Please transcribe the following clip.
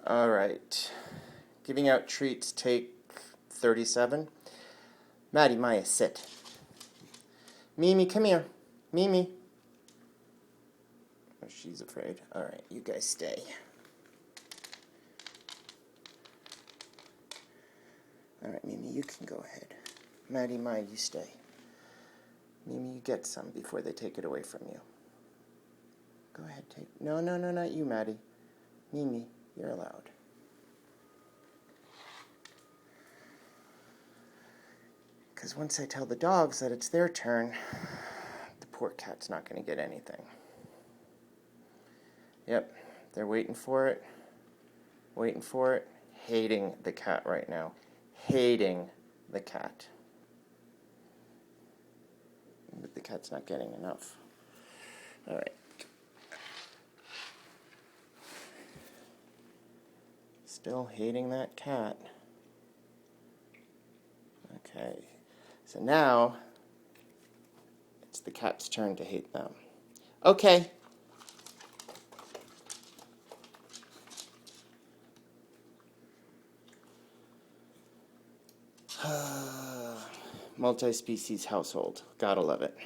All right. Giving out treats, take 37. Maddie, Maya, sit. Mimi, come here. Mimi. Oh, she's afraid. All right, you guys stay. All right, Mimi, you can go ahead. Maddie, Maya, you stay. Mimi, you get some before they take it away from you. Go ahead, take. No, not you, Maddie. Mimi, you're allowed. Because once I tell the dogs that it's their turn, the poor cat's not going to get anything. Yep, they're waiting for it. Hating the cat right now. Hating the cat. But the cat's not getting enough. All right. Still hating that cat. Okay. So now, it's the cat's turn to hate them. Okay. Multi-species household. Gotta love it.